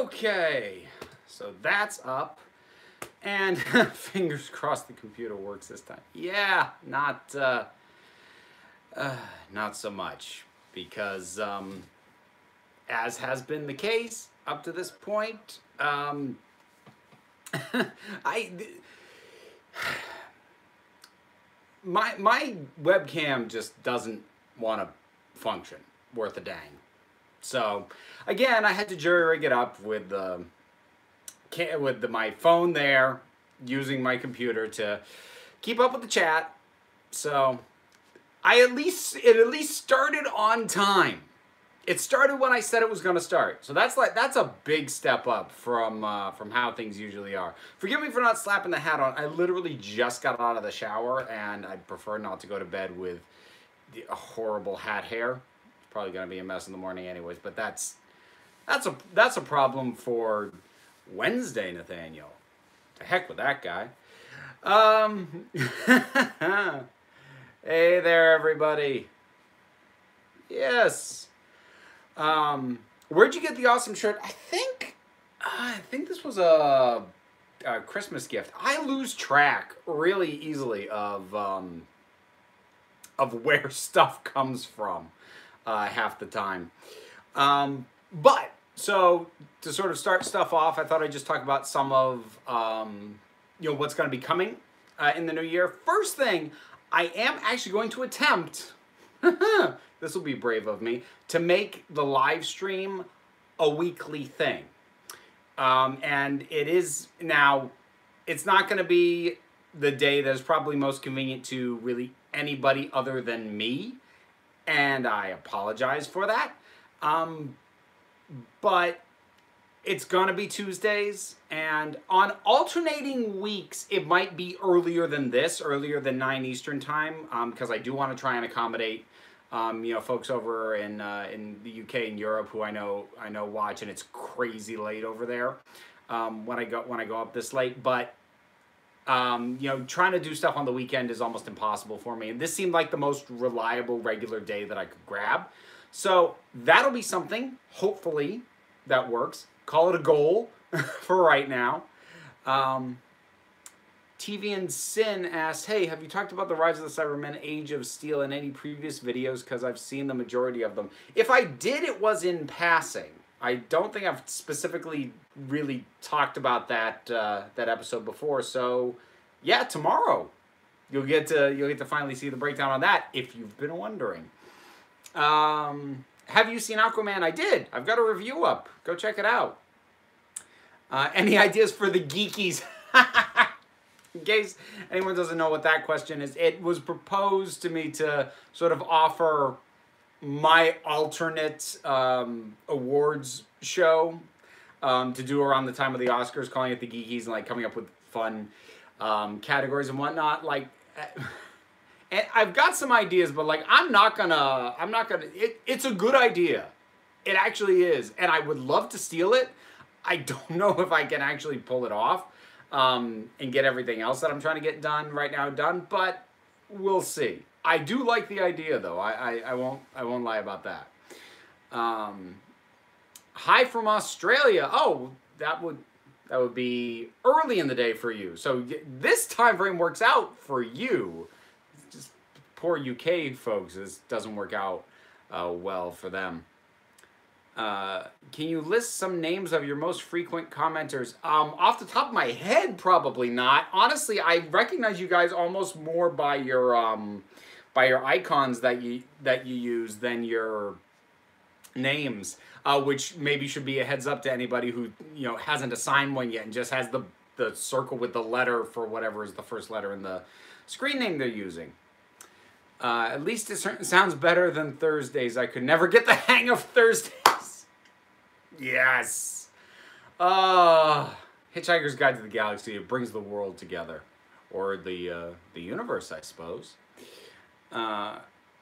Okay, so that's up, and fingers crossed the computer works this time. Yeah, not so much, because as has been the case up to this point, I my webcam just doesn't want to function worth a dang. So again, I had to jury rig it up with my phone there, using my computer to keep up with the chat. So it at least started on time. It started when I said it was going to start. So that's a big step up from how things usually are. Forgive me for not slapping the hat on. I literally just got out of the shower, and I prefer not to go to bed with the horrible hat hair. It's probably going to be a mess in the morning anyways, but that's a problem for Wednesday, Nathaniel. To heck with that guy. Hey there, everybody. Yes. Where'd you get the awesome shirt? I think this was a Christmas gift. I lose track really easily of where stuff comes from half the time. But so to sort of start stuff off, I thought I'd just talk about some of what's going to be coming in the new year. First thing, I am actually going to attempt. This will be brave of me, to make the live stream a weekly thing. And it is now, it's not going to be the day that is probably most convenient to really anybody other than me. And I apologize for that. But it's going to be Tuesdays, and on alternating weeks, it might be earlier than 9 Eastern time, because I do want to try and accommodate folks over in the UK and Europe who I know watch, and it's crazy late over there when I go up this late. But trying to do stuff on the weekend is almost impossible for me, and this seemed like the most reliable regular day that I could grab. So that'll be something. Hopefully that works. Call it a goal for right now. TV and Sin asked, hey, have you talked about the Rise of the Cybermen Age of Steel in any previous videos? Because I've seen the majority of them. If I did, it was in passing. I don't think I've specifically really talked about that episode before. So yeah, tomorrow you'll get to finally see the breakdown on that if you've been wondering. Have you seen Aquaman? I did. I've got a review up. Go check it out. Any ideas for the geekies? In case anyone doesn't know what that question is, it was proposed to me to sort of offer my alternate awards show to do around the time of the Oscars, calling it the Geekies, and like coming up with fun categories and whatnot. Like, and I've got some ideas, but like I'm not gonna. It's a good idea. It actually is, and I would love to steal it. I don't know if I can actually pull it off and get everything else that I'm trying to get done right now done, but we'll see. I do like the idea, though. I won't lie about that. Hi from Australia. Oh, that would be early in the day for you. So this time frame works out for you. It's just poor UK folks. This doesn't work out well for them. Can you list some names of your most frequent commenters? Off the top of my head, probably not. Honestly, I recognize you guys almost more by your icons that you use than your names, which maybe should be a heads up to anybody who hasn't assigned one yet and just has the circle with the letter for whatever is the first letter in the screen name they're using. At least it sounds better than Thursdays. I could never get the hang of Thursdays. Yes. Hitchhiker's Guide to the Galaxy. It brings the world together, or the universe, I suppose.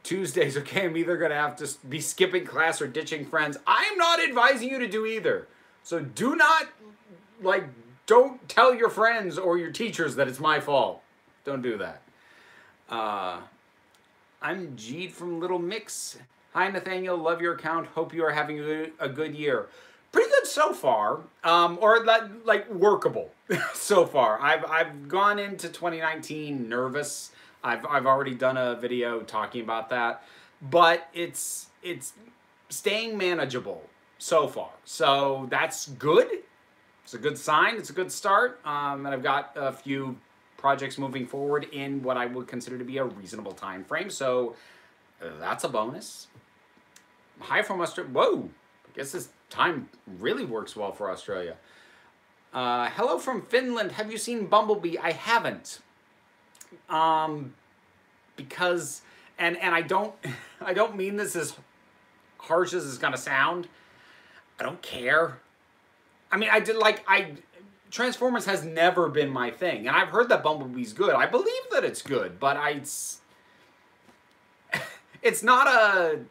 Tuesdays, okay. I'm either gonna have to be skipping class or ditching friends. I am not advising you to do either. So do not don't tell your friends or your teachers that it's my fault. Don't do that. I'm Jeed from Little Mix. Hi, Nathaniel. Love your account. Hope you are having a good year. Pretty good so far, or like workable so far. I've gone into 2019 nervous. I've already done a video talking about that, but it's staying manageable so far. So that's good. It's a good sign. It's a good start. And I've got a few projects moving forward in what I would consider to be a reasonable time frame. So that's a bonus. Hi from Australia. Whoa. I guess this time really works well for Australia. Hello from Finland. Have you seen Bumblebee? I haven't. Because, and I don't mean this as harsh as it's gonna sound. I don't care. I mean, Transformers has never been my thing, and I've heard that Bumblebee's good. I believe that it's good, but it's not a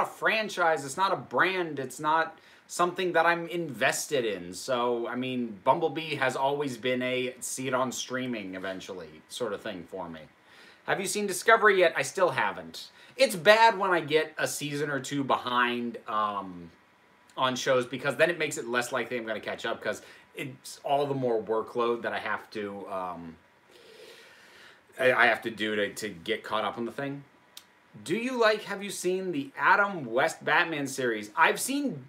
franchise. It's not a brand. It's not something that I'm invested in. So, I mean, Bumblebee has always been a see it on streaming eventually sort of thing for me. Have you seen Discovery yet? I still haven't. It's bad when I get a season or two behind on shows, because then it makes it less likely I'm going to catch up, because it's all the more workload that I have to do to get caught up on the thing. Have you seen the Adam West Batman series? I've seen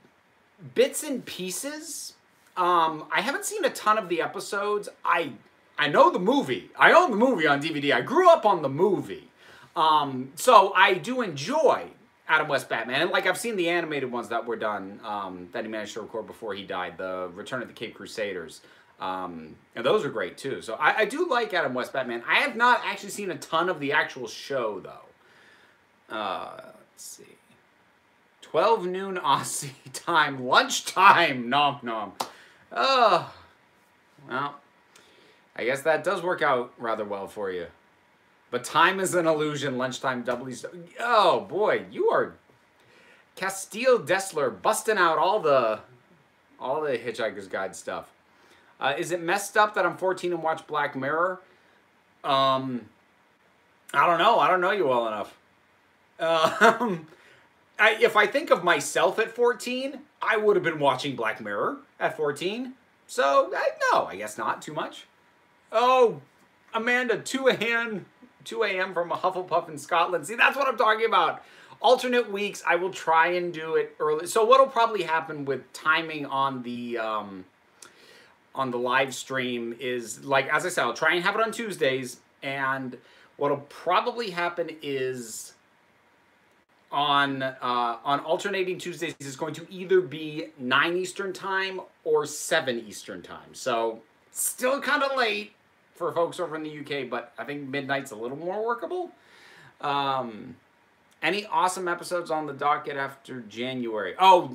bits and pieces. I haven't seen a ton of the episodes. I know the movie. I own the movie on DVD. I grew up on the movie. So I do enjoy Adam West Batman. And like, I've seen the animated ones that were done, that he managed to record before he died, the Return of the Cape Crusaders. And those are great too. So I do like Adam West Batman. I have not actually seen a ton of the actual show though. Let's see. 12 noon Aussie time, lunchtime, nom nom. Oh, well, I guess that does work out rather well for you. But time is an illusion, lunchtime doubly. Oh boy, you are Castile Dessler busting out all the Hitchhiker's Guide stuff. Is it messed up that I'm 14 and watch Black Mirror? I don't know. I don't know you well enough. If I think of myself at 14, I would have been watching Black Mirror at 14. So, no, I guess not too much. Oh, Amanda, 2 a.m. from a Hufflepuff in Scotland. See, that's what I'm talking about. Alternate weeks, I will try and do it early. So what'll probably happen with timing on the live stream is, like, as I said, I'll try and have it on Tuesdays. And what'll probably happen is on alternating Tuesdays is going to either be 9 Eastern time or 7 Eastern time. So still kind of late for folks over in the UK, but I think midnight's a little more workable. Any awesome episodes on the docket after January? Oh,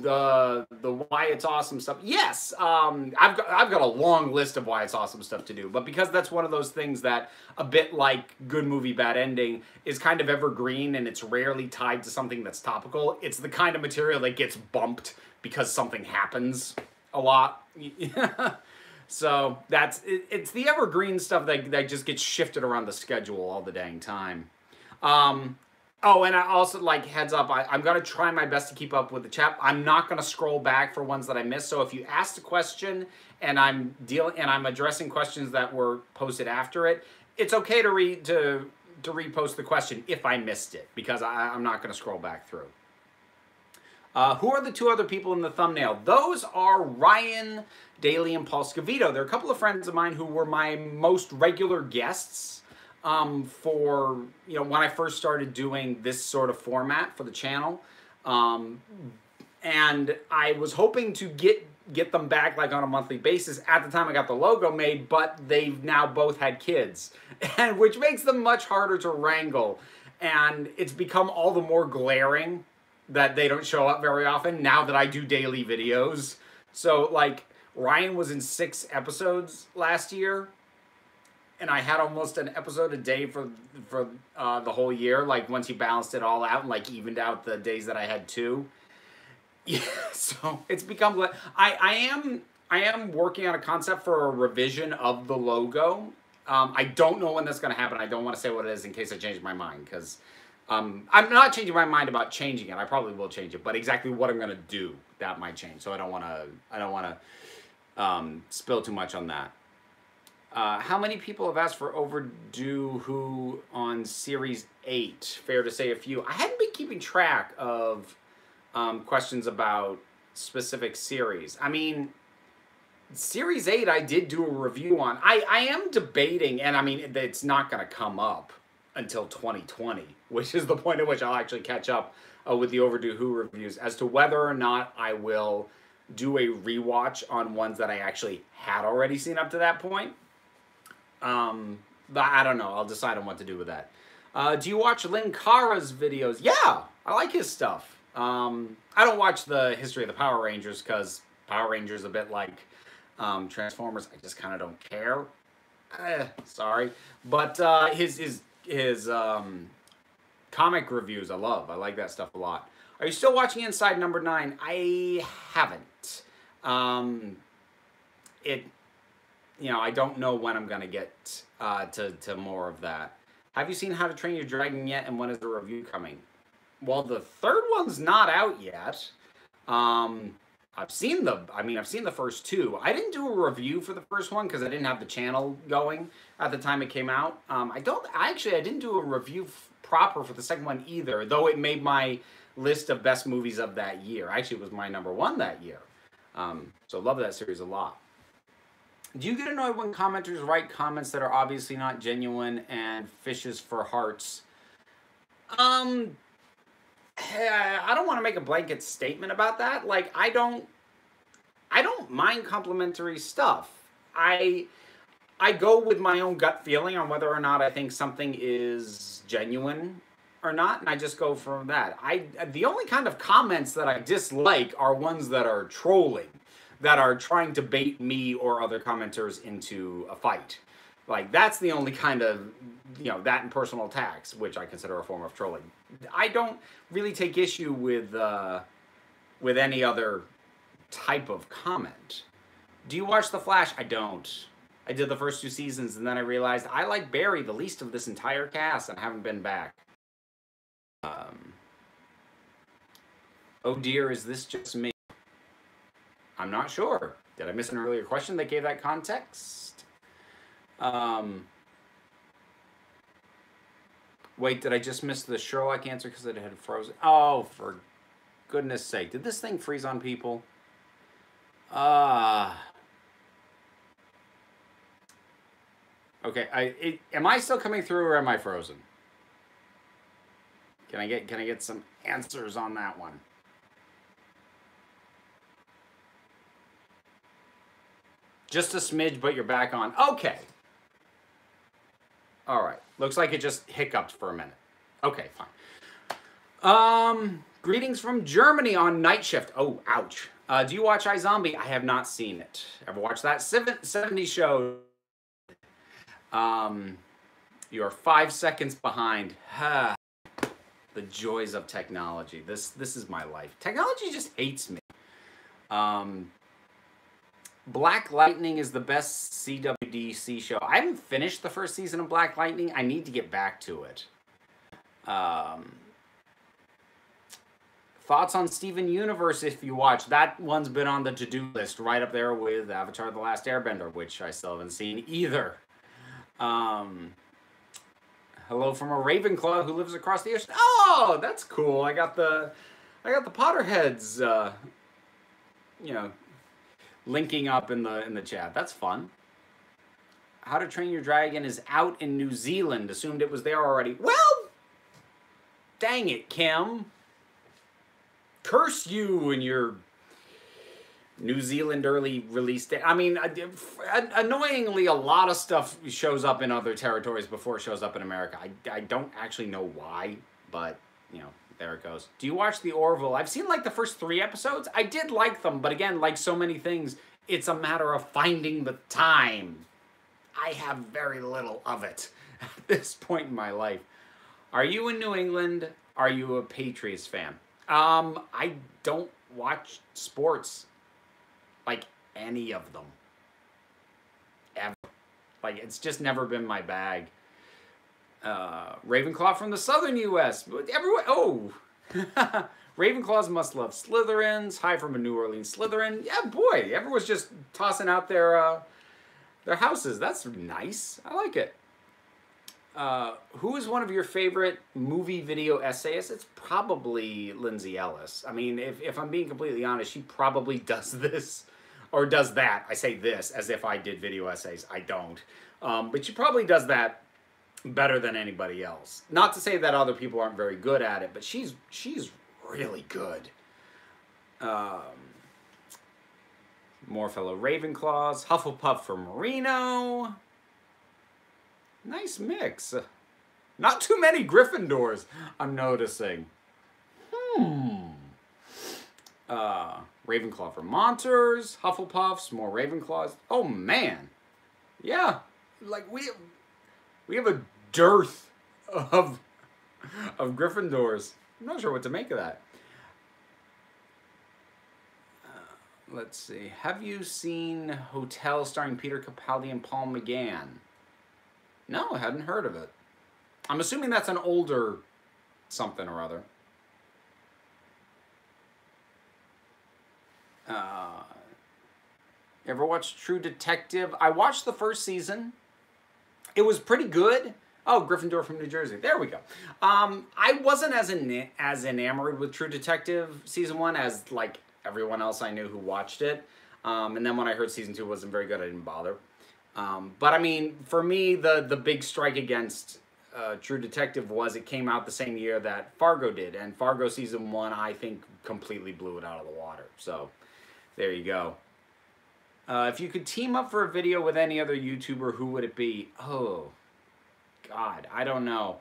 the Why It's Awesome stuff. Yes, I've got a long list of Why It's Awesome stuff to do, but because that's one of those things that, a bit like Good Movie, Bad Ending, is kind of evergreen and it's rarely tied to something that's topical. It's the kind of material that gets bumped because something happens a lot. So it's the evergreen stuff that just gets shifted around the schedule all the dang time. Oh, and I also, like, heads up, I'm going to try my best to keep up with the chat. I'm not going to scroll back for ones that I missed. So if you asked a question and I'm addressing questions that were posted after it, it's okay to repost the question if I missed it, because I'm not going to scroll back through. Who are the 2 other people in the thumbnail? Those are Ryan Daly and Paul Scavito. They're a couple of friends of mine who were my most regular guests for, you know, when I first started doing this sort of format for the channel. And I was hoping to get them back, like, on a monthly basis at the time I got the logo made, but they've now both had kids, and which makes them much harder to wrangle. And it's become all the more glaring that they don't show up very often now that I do daily videos. So, like, Ryan was in 6 episodes last year, and I had almost an episode a day for the whole year, like, once you balanced it all out and, like, evened out the days that I had 2. Yeah, so it's become, I am working on a concept for a revision of the logo. I don't know when that's going to happen. I don't want to say what it is in case I change my mind, because I'm not changing my mind about changing it. I probably will change it, but exactly what I'm going to do, that might change. So I don't want to spill too much on that. How many people have asked for Overdue Who on Series 8? Fair to say a few. I hadn't been keeping track of questions about specific series. I mean, Series 8 I did do a review on. I am debating, and I mean, it's not going to come up until 2020, which is the point at which I'll actually catch up with the Overdue Who reviews, as to whether or not I will do a rewatch on ones that I actually had already seen up to that point. But I don't know. I'll decide on what to do with that. Do you watch Lin Cara's videos? Yeah, I like his stuff. I don't watch the history of the Power Rangers because Power Rangers a bit like Transformers. I just kind of don't care. Sorry, but his comic reviews I love. I like that stuff a lot. Are you still watching Inside Number 9? I haven't. I don't know when I'm gonna get to more of that. Have you seen How to Train Your Dragon yet, and when is the review coming? Well, the third one's not out yet. I've seen the first two. I didn't do a review for the first one because I didn't have the channel going at the time it came out. I didn't do a review proper for the second one either, though it made my list of best movies of that year. Actually, it was my #1 that year. So love that series a lot. Do you get annoyed when commenters write comments that are obviously not genuine and fishes for hearts? I don't want to make a blanket statement about that. Like, I don't mind complimentary stuff. I go with my own gut feeling on whether or not I think something is genuine or not, and I just go from that. The only kind of comments that I dislike are ones that are trolling, that are trying to bait me or other commenters into a fight. Like, that's the only kind of, that and personal attacks, which I consider a form of trolling. I don't really take issue with any other type of comment. Do you watch The Flash? I don't. I did the first 2 seasons, and then I realized I like Barry the least of this entire cast and haven't been back. Oh dear, is this just me? I'm not sure. Did I miss an earlier question that gave that context? Wait, did I just miss the Sherlock answer because it had frozen? Oh, for goodness sake. Did this thing freeze on people? Okay, am I still coming through or am I frozen? Can I get some answers on that one? Just a smidge, but you're back on. Okay. All right. Looks like it just hiccuped for a minute. Okay, fine. Greetings from Germany on Night Shift. Oh, ouch. Do you watch iZombie? I have not seen it. Ever watched that 70s show? You are 5 seconds behind. The joys of technology. This is my life. Technology just hates me. Black Lightning is the best CWDC show. I haven't finished the first season of Black Lightning. I need to get back to it. Thoughts on Steven Universe if you watch. That one's been on the to-do list right up there with Avatar The Last Airbender, which I still haven't seen either. Hello from a Ravenclaw who lives across the ocean. Oh, that's cool. I got the Potterheads, linking up in the chat. That's fun. How to Train Your Dragon is out in New Zealand. Assumed it was there already. Well, dang it, Kim. Curse you and your New Zealand early release date. I mean, annoyingly, a lot of stuff shows up in other territories before it shows up in America. I don't actually know why, but, there it goes. Do you watch The Orville? I've seen, the first 3 episodes. I did like them, but again, like so many things, it's a matter of finding the time. I have very little of it at this point in my life. Are you in New England? Are you a Patriots fan? I don't watch sports. Any of them. Ever. It's just never been my bag. Ravenclaw from the southern U.S. Everyone, Ravenclaws must love Slytherins. Hi from a New Orleans Slytherin. Yeah, boy, everyone's just tossing out their houses. That's nice. I like it. Who is one of your favorite movie video essayists? It's probably Lindsay Ellis. I mean, if I'm being completely honest, she probably does this or does that. I say this as if I did video essays. I don't. But she probably does that better than anybody else. Not to say that other people aren't very good at it, but she's really good. More fellow Ravenclaws. Hufflepuff from Marino. Nice mix. Not too many Gryffindors, I'm noticing. Ravenclaw Vermonters, Hufflepuffs, more Ravenclaws. Oh man, yeah, like we have a dearth of Gryffindors. I'm not sure what to make of that. Let's see. Have you seen Hotel starring Peter Capaldi and Paul McGann? No, I hadn't heard of it. I'm assuming that's an older something or other. Ever watched True Detective? I watched the first season. It was pretty good. Oh, Gryffindor from New Jersey. There we go. I wasn't as enamored with True Detective season 1 as like everyone else I knew who watched it. And then when I heard season 2 wasn't very good, I didn't bother. But I mean, for me, the big strike against True Detective was it came out the same year that Fargo did. And Fargo season 1, I think, completely blew it out of the water. So, there you go. If you could team up for a video with any other YouTuber, who would it be? Oh, God, I don't know.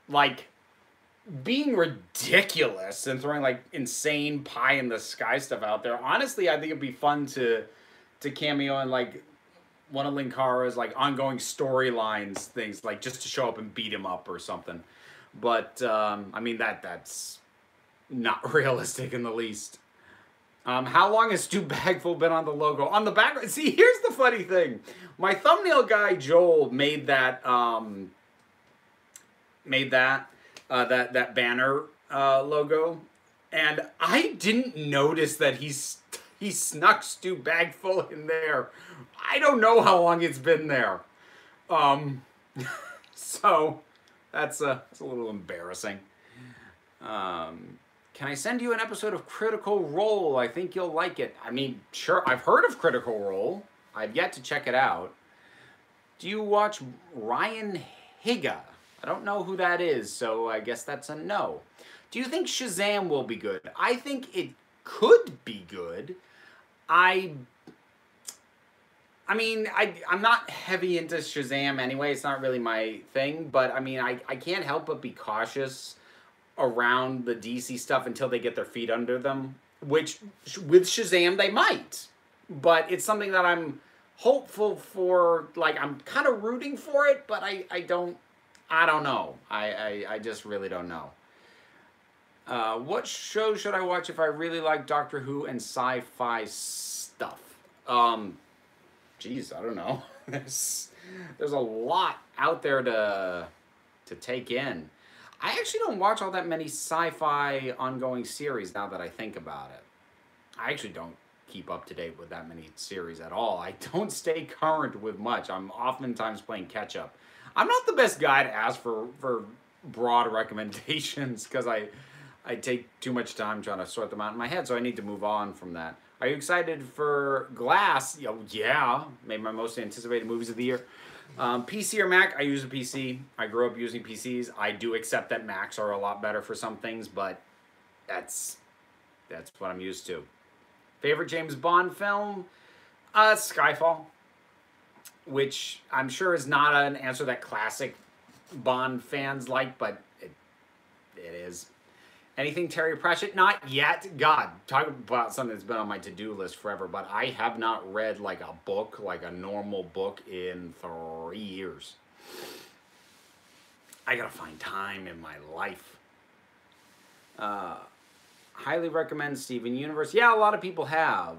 Like, being ridiculous and throwing, like, insane pie-in-the-sky stuff out there. Honestly, I think it'd be fun to cameo in, like, one of Linkara's, like, ongoing storylines, things, like, just to show up and beat him up or something. But, I mean, that's not realistic in the least. How long has Stu Bagfull been on the logo? On the back, see, here's the funny thing. My thumbnail guy, Joel, made that that banner logo, and I didn't notice that he snuck Stu Bagfull in there. I don't know how long it's been there. So that's a little embarrassing. Can I send you an episode of Critical Role? I think you'll like it. I mean, sure, I've heard of Critical Role. I've yet to check it out. Do you watch Ryan Higa? I don't know who that is, so I guess that's a no. Do you think Shazam will be good? I think it could be good. I mean, I'm not heavy into Shazam anyway. It's not really my thing, but I mean, I can't help but be cautious around the DC stuff until they get their feet under them, which with Shazam they might. But it's something that I'm hopeful for. Like, I'm kind of rooting for it, but I don't know. I just really don't know. What show should I watch if I really like Doctor Who and sci-fi stuff? Geez, I don't know. There's a lot out there to take in. I actually don't watch all that many sci-fi ongoing series now that I think about it. I actually don't keep up to date with that many series at all. I don't stay current with much. I'm oftentimes playing catch up. I'm not the best guy to ask for broad recommendations because I take too much time trying to sort them out in my head, so I need to move on from that. Are you excited for Glass? Yeah, maybe my most anticipated movies of the year. PC or Mac? I use a PC. I grew up using PCs. I do accept that Macs are a lot better for some things, but that's what I'm used to. Favorite James Bond film? Skyfall, which I'm sure is not an answer that classic Bond fans like, but it is. Anything Terry Pratchett? Not yet. God, talk about something that's been on my to-do list forever, but I have not read like a book, like a normal book, in 3 years. I gotta find time in my life. Highly recommend Steven Universe. Yeah, a lot of people have.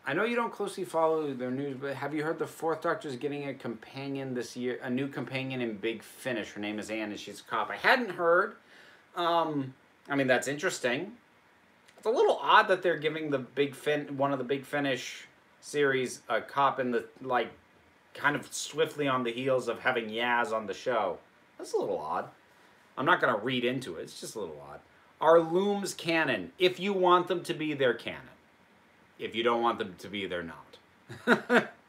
I know you don't closely follow their news, but have you heard the Fourth Doctor is getting a companion this year? A new companion in Big Finish. Her name is Anne, and she's a cop. I hadn't heard. I mean, that's interesting. It's a little odd that they're giving the one of the Big Finish series a cop in the, like, kind of swiftly on the heels of having Yaz on the show. That's a little odd. I'm not going to read into it. It's just a little odd. Are looms canon? If you want them to be, they're canon. If you don't want them to be, they're not.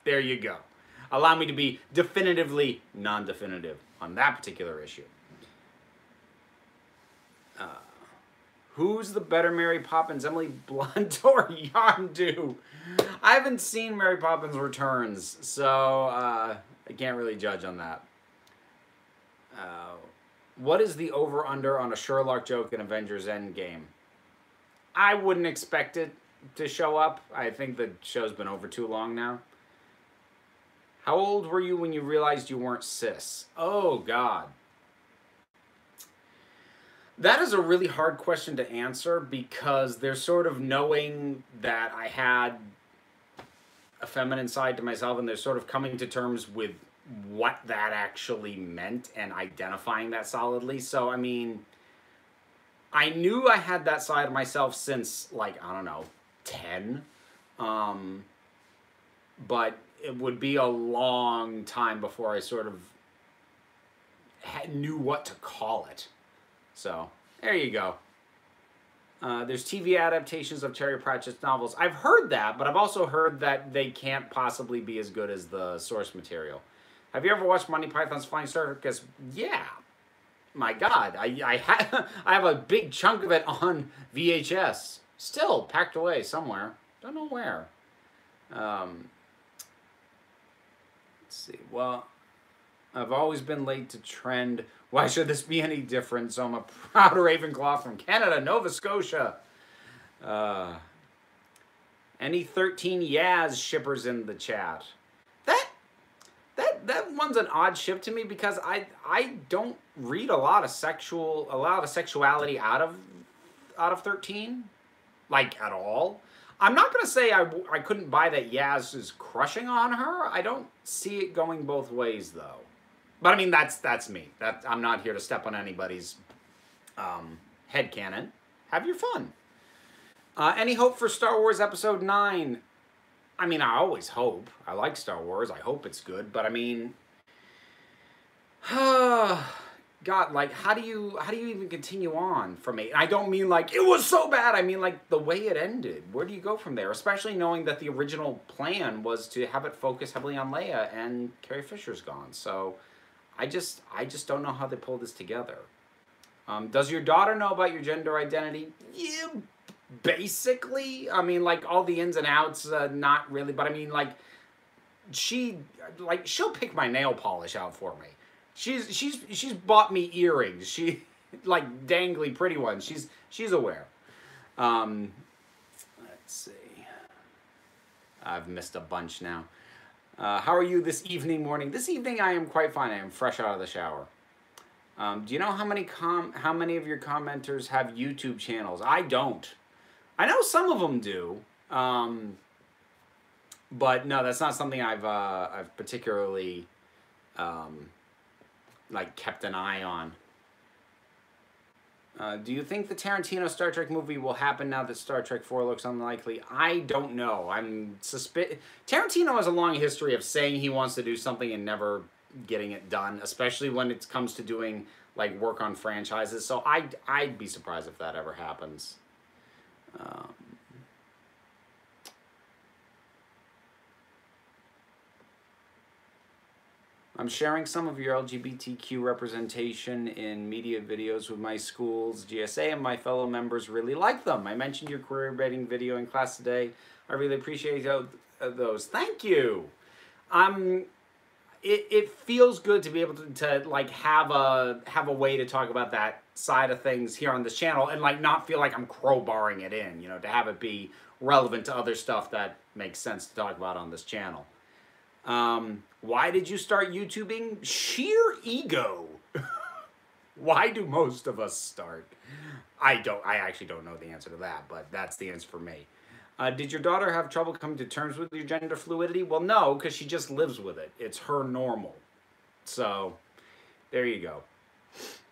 There you go. Allow me to be definitively non-definitive on that particular issue. Who's the better Mary Poppins, Emily Blunt or Yondu? I haven't seen Mary Poppins Returns, so I can't really judge on that. What is the over-under on a Sherlock joke in Avengers Endgame? I wouldn't expect it to show up. I think the show's been over too long now. How old were you when you realized you weren't cis? Oh, God. That is a really hard question to answer because there's sort of knowing that I had a feminine side to myself, and there's sort of coming to terms with what that actually meant and identifying that solidly. So, I mean, I knew I had that side of myself since, like, I don't know, 10. But it would be a long time before I sort of knew what to call it. So, there you go. There's TV adaptations of Terry Pratchett's novels. I've heard that, but I've also heard that they can't possibly be as good as the source material. Have you ever watched Monty Python's Flying Circus? Yeah. My God, I have a big chunk of it on VHS. Still packed away somewhere. Don't know where. Let's see. Well, I've always been late to trend. Why should this be any different? So I'm a proud Ravenclaw from Canada, Nova Scotia. Any 13 Yaz shippers in the chat? That one's an odd ship to me because I don't read a lot of sexuality out of 13, like at all. I'm not gonna say I couldn't buy that Yaz is crushing on her. I don't see it going both ways though. But I mean that's me. I'm not here to step on anybody's headcanon. Have your fun. Any hope for Star Wars Episode 9? I mean, I always hope. I like Star Wars. I hope it's good. But I mean, God, like, how do you even continue on from 8? I don't mean like, it was so bad. I mean, like, the way it ended. Where do you go from there? Especially knowing that the original plan was to have it focus heavily on Leia and Carrie Fisher's gone. So, I just don't know how they pull this together. Does your daughter know about your gender identity? Yeah, basically. I mean, like, all the ins and outs, not really. But I mean, like, she'll pick my nail polish out for me. She's bought me earrings. She, like, dangly pretty ones. She's aware. Let's see. I've missed a bunch now. How are you this morning? This evening I am quite fine. I am fresh out of the shower. Do you know how many of your commenters have YouTube channels? I don't. I know some of them do. But no, that's not something I've particularly like kept an eye on. Do you think the Tarantino Star Trek movie will happen now that Star Trek 4 looks unlikely? I don't know. Tarantino has a long history of saying he wants to do something and never getting it done, especially when it comes to doing like work on franchises. So I'd be surprised if that ever happens. I'm sharing some of your LGBTQ representation in media videos with my school's GSA, and my fellow members really like them. I mentioned your career rating video in class today. I really appreciate those. Thank you. It feels good to be able to like have a way to talk about that side of things here on this channel and like not feel like I'm crowbarring it in, you know, to have it be relevant to other stuff that makes sense to talk about on this channel. Why did you start YouTubing? Sheer ego. Why do most of us start? I actually don't know the answer to that, but that's the answer for me. Did your daughter have trouble coming to terms with your gender fluidity? Well, no, because she just lives with it. It's her normal. So, there you go.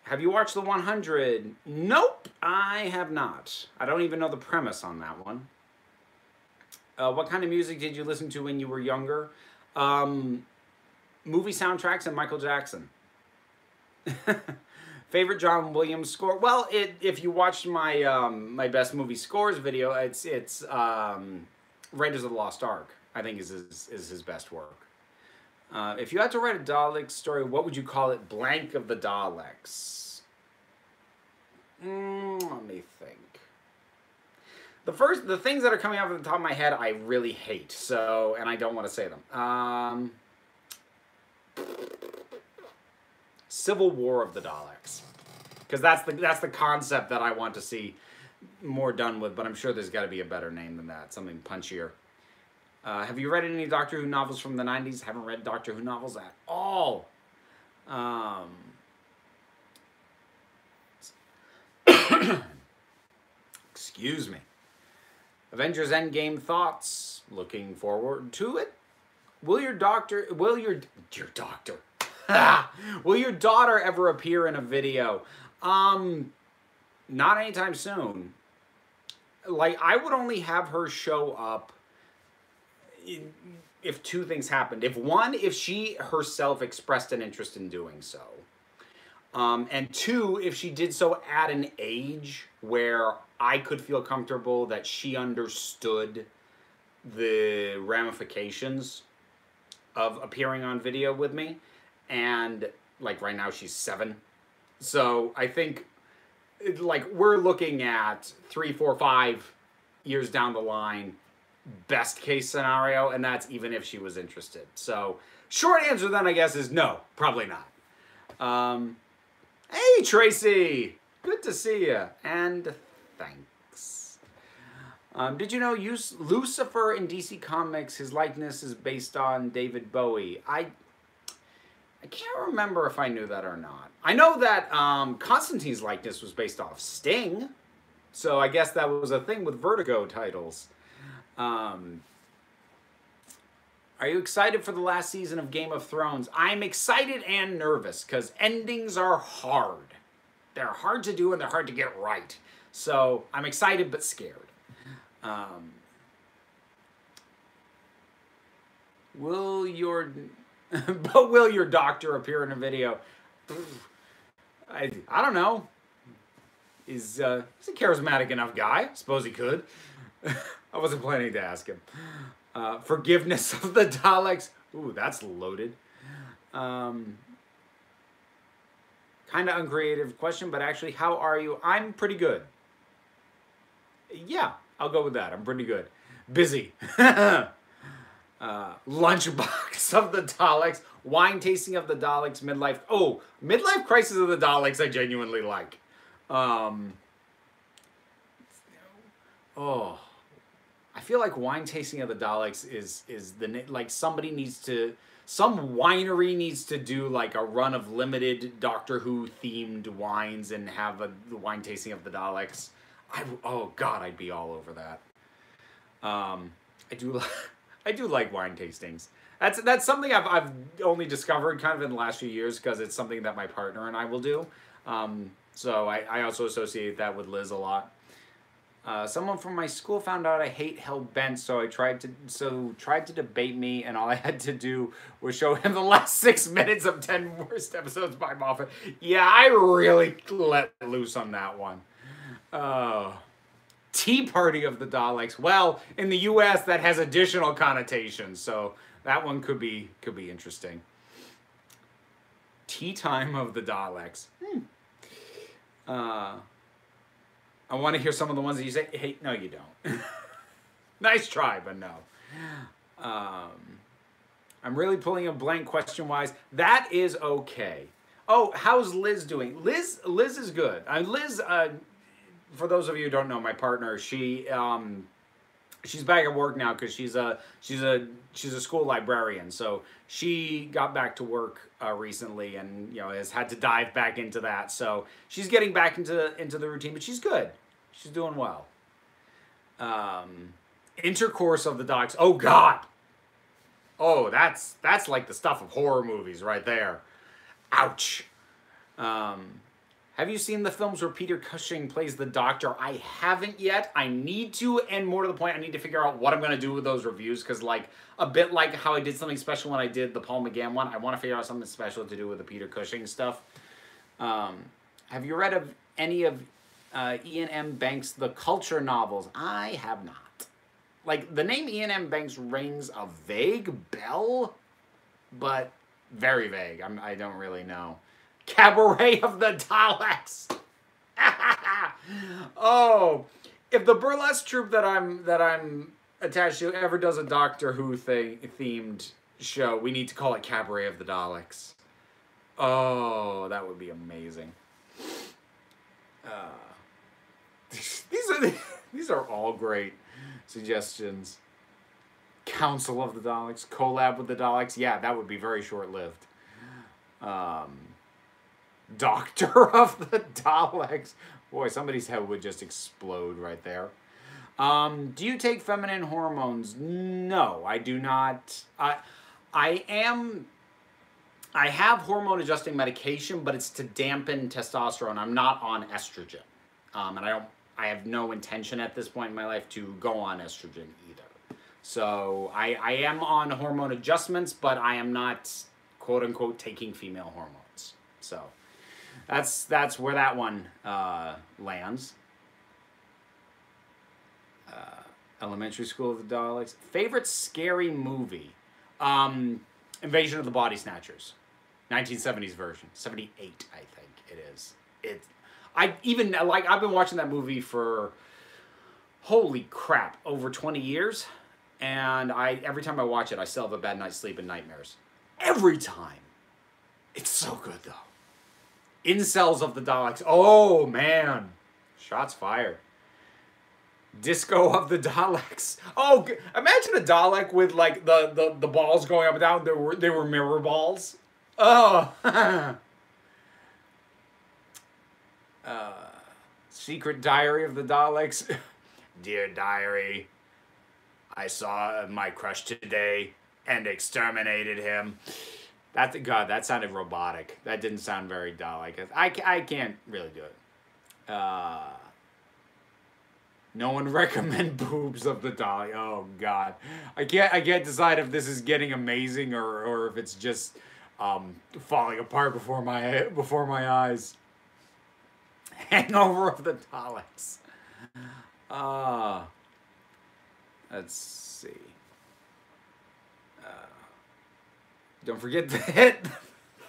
Have you watched The 100? Nope, I have not. I don't even know the premise on that one. What kind of music did you listen to when you were younger? Movie soundtracks and Michael Jackson. Favorite John Williams score? Well, if you watched my my best movie scores video, it's Raiders of the Lost Ark. I think is his best work. If you had to write a Dalek story, what would you call it? Blank of the Daleks. Let me think. The things that are coming off the top of my head, I really hate. So, and I don't want to say them. Civil War of the Daleks, because that's the concept that I want to see more done with. But I'm sure there's got to be a better name than that, something punchier. Have you read any Doctor Who novels from the 90s? Haven't read Doctor Who novels at all. Excuse me. Avengers Endgame thoughts. Looking forward to it. Will your daughter ever appear in a video? Not anytime soon. Like, I would only have her show up if two things happened. If she herself expressed an interest in doing so. And two, if she did so at an age where I could feel comfortable that she understood the ramifications of appearing on video with me. And, like, right now she's 7. So I think, like, we're looking at 3, 4, 5 years down the line, best case scenario, and that's even if she was interested. So, short answer then, I guess, is no, probably not. Hey, Tracy! Good to see you, and thanks. Did you know Lucifer in DC Comics, his likeness is based on David Bowie? I can't remember if I knew that or not. I know that Constantine's likeness was based off Sting, so I guess that was a thing with Vertigo titles. Are you excited for the last season of Game of Thrones? I'm excited and nervous because endings are hard. They're hard to do and they're hard to get right. So I'm excited but scared. Will your doctor appear in a video? I don't know. He's a charismatic enough guy. Suppose he could. I wasn't planning to ask him. Forgiveness of the Daleks. Ooh, that's loaded. Kind of uncreative question, but actually, how are you? I'm pretty good. Yeah, I'll go with that. I'm pretty good. Busy. Lunchbox of the Daleks. Wine tasting of the Daleks. Midlife. Oh, Midlife Crisis of the Daleks I genuinely like. Oh. I feel like wine tasting of the Daleks is the, like, some winery needs to do like a run of limited Doctor Who themed wines and have the wine tasting of the Daleks. Oh God, I'd be all over that. I do like wine tastings. That's something I've only discovered kind of in the last few years because it's something that my partner and I will do. So I also associate that with Liz a lot. Someone from my school found out I hate Hellbent, so tried to debate me, and all I had to do was show him the last 6 minutes of 10 worst episodes by Moffat. Yeah, I really let loose on that one. Tea Party of the Daleks. Well, in the U.S. that has additional connotations, so that one could be interesting. Tea Time of the Daleks. I want to hear some of the ones that you say. Hey, no, you don't. Nice try, but no. I'm really pulling a blank question-wise. That is okay. Oh, how's Liz doing? Liz is good. Liz, for those of you who don't know, my partner, she's back at work now because she's a school librarian. So she got back to work recently, and has had to dive back into that. So she's getting back into the routine, but she's good. She's doing well. Intercourse of the Daleks. Oh God. Oh, that's like the stuff of horror movies right there. Ouch. Have you seen the films where Peter Cushing plays the Doctor? I haven't yet. I need to, and more to the point, I need to figure out what I'm going to do with those reviews, because like, a bit like how I did something special when I did the Paul McGann one, I want to figure out something special to do with the Peter Cushing stuff. Have you read of any of Ian M. Banks' The Culture novels? I have not. Like, the name Ian M. Banks rings a vague bell, but very vague. I don't really know. Cabaret of the Daleks. Oh, if the burlesque troupe that I'm attached to ever does a Doctor Who themed show, we need to call it Cabaret of the Daleks. Oh, that would be amazing. These are all great suggestions. Council of the Daleks, collab with the Daleks. Yeah, that would be very short-lived. Doctor of the Daleks. Boy, somebody's head would just explode right there. Do you take feminine hormones? No, I do not. I have hormone adjusting medication, but it's to dampen testosterone. I'm not on estrogen. And I have no intention at this point in my life to go on estrogen either. So I am on hormone adjustments, but I am not, quote unquote, taking female hormones. So that's where that one lands. Elementary School of the Daleks. Favorite scary movie? Invasion of the Body Snatchers. 1970s version. 78, I think it is. I've been watching that movie for, holy crap, over 20 years. And every time I watch it, I still have a bad night's sleep and nightmares. Every time. It's so good, though. Incels of the Daleks. Oh, man. Shots fired. Disco of the Daleks. Oh, imagine a Dalek with, like, the balls going up and down. They were mirror balls. Oh. Secret Diary of the Daleks. Dear Diary, I saw my crush today and exterminated him. God, that sounded robotic. That didn't sound very Dalek. I can't really do it. No one recommend boobs of the Dalek. Oh God, I can't decide if this is getting amazing or if it's just falling apart before my eyes. Hangover of the Daleks. Let's see. Don't forget to hit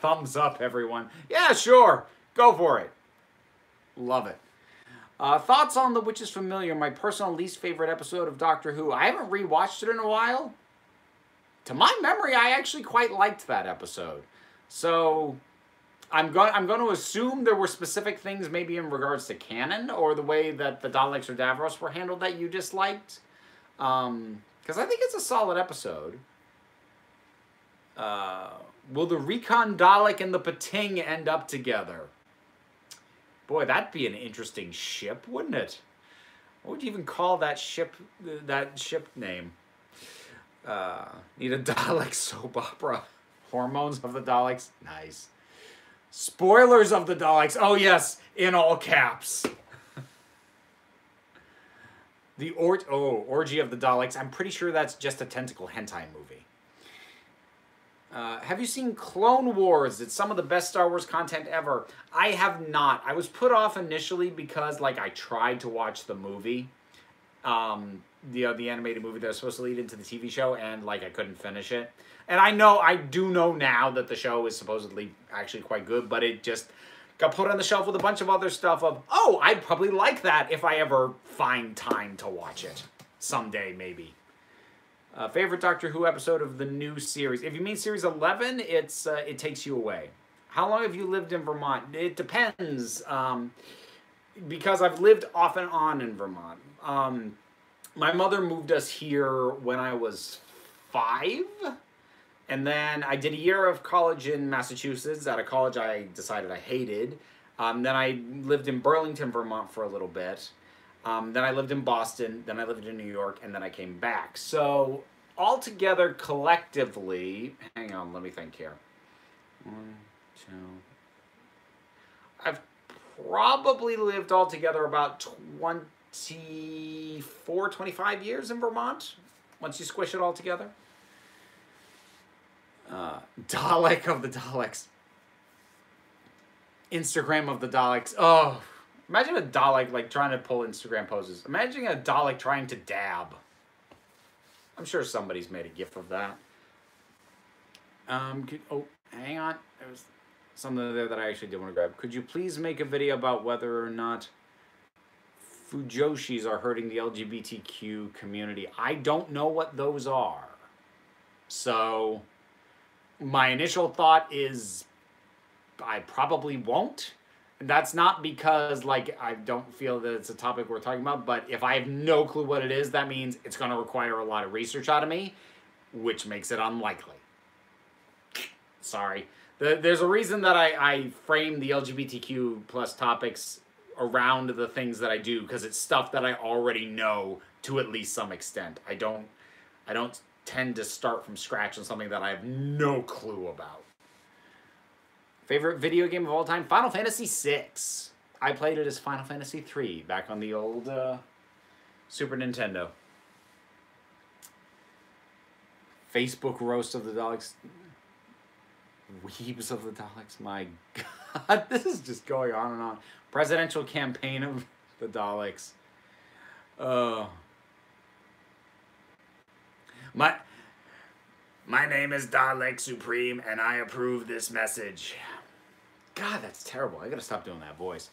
thumbs up, everyone. Yeah, sure. Go for it. Love it. Thoughts on The Witch is Familiar, my personal least favorite episode of Doctor Who. I haven't rewatched it in a while. To my memory, I actually quite liked that episode. So I'm going to assume there were specific things maybe in regards to canon or the way that the Daleks or Davros were handled that you disliked. Because I think it's a solid episode. Will the Recon Dalek and the Pating end up together? Boy, that'd be an interesting ship, wouldn't it? What would you even call that ship name? Need a Dalek soap opera. Hormones of the Daleks. Nice. Spoilers of the Daleks. Oh, yes. In all caps. The Orgy of the Daleks. I'm pretty sure that's just a tentacle hentai movie. Have you seen Clone Wars? It's some of the best Star Wars content ever. I have not. I was put off initially because, like, I tried to watch the movie. The animated movie that was supposed to lead into the TV show, and, like, I couldn't finish it. And I do know now that the show is supposedly actually quite good, but it just got put on the shelf with a bunch of other stuff of, oh, I'd probably like that if I ever find time to watch it. Someday, maybe. Favorite Doctor Who episode of the new series? If you mean Series 11, it's It Takes You Away. How long have you lived in Vermont? It depends, because I've lived off and on in Vermont. My mother moved us here when I was 5, and then I did a year of college in Massachusetts, at a college I decided I hated. Then I lived in Burlington, Vermont for a little bit. Then I lived in Boston, then I lived in New York, and then I came back. So, altogether, collectively, hang on, let me think here. 1, 2, I've probably lived altogether about 24, 25 years in Vermont, once you squish it all together. Dalek of the Daleks. Instagram of the Daleks. Oh, imagine a Dalek like trying to pull Instagram poses. Imagine a Dalek trying to dab. I'm sure somebody's made a gif of that. Oh, hang on. There was something there that I actually did want to grab. Could you please make a video about whether or not Fujoshis are hurting the LGBTQ community? I don't know what those are. So my initial thought is I probably won't. That's not because like I don't feel that it's a topic we're talking about, but if I have no clue what it is, that means it's going to require a lot of research out of me, which makes it unlikely. Sorry. There's a reason that I frame the LGBTQ plus topics around the things that I do, because it's stuff that I already know to at least some extent. I don't tend to start from scratch on something that I have no clue about. Favorite video game of all time? Final Fantasy VI. I played it as Final Fantasy III back on the old Super Nintendo. Facebook roast of the Daleks. Weebs of the Daleks. My God, this is just going on and on. Presidential campaign of the Daleks. My name is Dalek Supreme, and I approve this message. God, that's terrible. I gotta stop doing that voice.